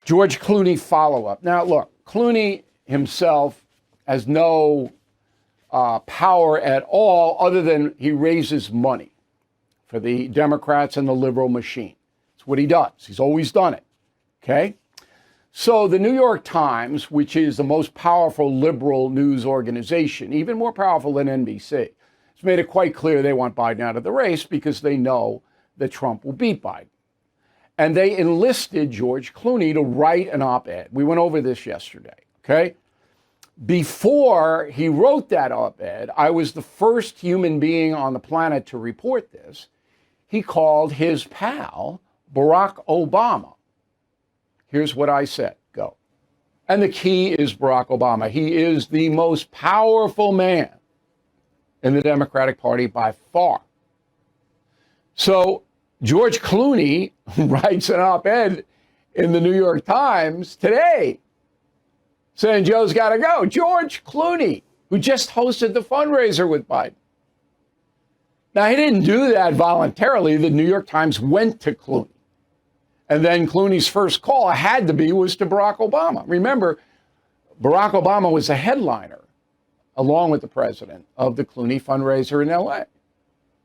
George Clooney follow-up. Now, look, Clooney himself has no power at all other than he raises money for the Democrats and the liberal machine. It's what he does. He's always done it. Okay? So the New York Times, which is the most powerful liberal news organization, even more powerful than NBC, has made it quite clear they want Biden out of the race because they know that Trump will beat Biden. And they enlisted George Clooney to write an op-ed. We went over this yesterday, okay? Before he wrote that op-ed, I was the first human being on the planet to report this. He called his pal, Barack Obama. Here's what I said. Go. And the key is Barack Obama. He is the most powerful man in the Democratic Party by far. So George Clooney writes an op-ed in the New York Times today saying Joe's got to go. George Clooney, who just hosted the fundraiser with Biden. Now, he didn't do that voluntarily. The New York Times went to Clooney. And then Clooney's first call was to Barack Obama. Remember, Barack Obama was the headliner, along with the president, of the Clooney fundraiser in L.A.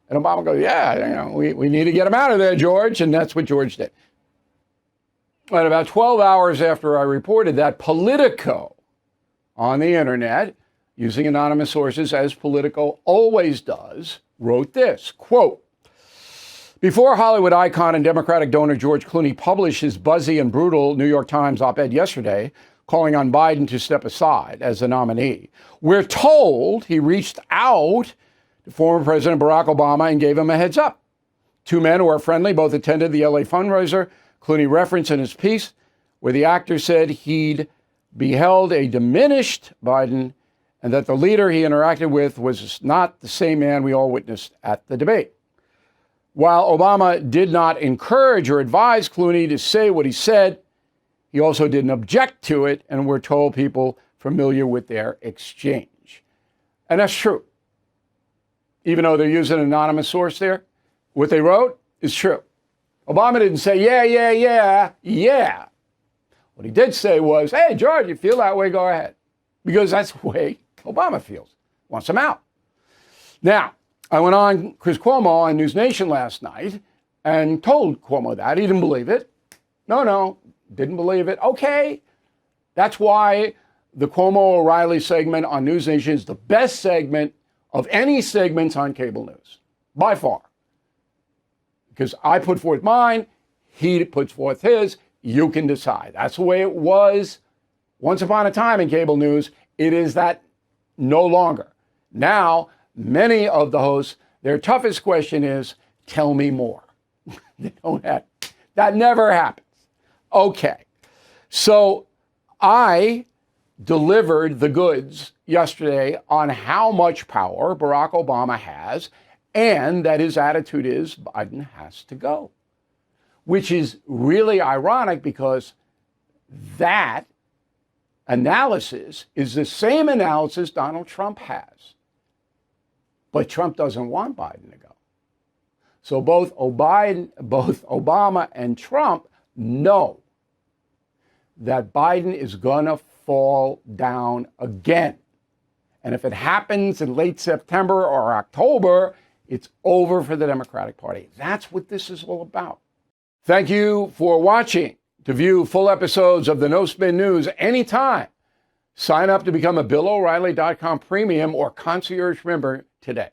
And Obama goes, yeah, we need to get him out of there, George. And that's what George did. And about 12 hours after I reported that, Politico on the internet, using anonymous sources as Politico always does, wrote this, quote, before Hollywood icon and Democratic donor George Clooney published his buzzy and brutal New York Times op-ed yesterday, calling on Biden to step aside as the nominee, we're told he reached out to former President Barack Obama and gave him a heads up. Two men who are friendly both attended the LA fundraiser. Clooney referenced in his piece where the actor said he'd beheld a diminished Biden and that the leader he interacted with was not the same man we all witnessed at the debate. While Obama did not encourage or advise Clooney to say what he said, he also didn't object to it, and we're told people familiar with their exchange. And that's true. Even though they're using an anonymous source there, what they wrote is true. Obama didn't say, yeah. What he did say was, hey, George, you feel that way, go ahead. Because that's the way Obama feels. Wants him out. Now, I went on Chris Cuomo on News Nation last night and told Cuomo that. He didn't believe it. No, didn't believe it. Okay. That's why the Cuomo O'Reilly segment on News Nation is the best segment of any segments on cable news, by far. Because I put forth mine, he puts forth his, you can decide. That's the way it was once upon a time in cable news. It is that no longer. Now, many of the hosts, their toughest question is, tell me more. They don't have, that never happens. Okay, so I delivered the goods yesterday on how much power Barack Obama has and that his attitude is Biden has to go, which is really ironic because that analysis is the same analysis Donald Trump has. But Trump doesn't want Biden to go. So both Obama and Trump know that Biden is going to fall down again. And if it happens in late September or October, it's over for the Democratic Party. That's what this is all about. Thank you for watching. To view full episodes of the No Spin News anytime, sign up to become a BillO'Reilly.com premium or concierge member today.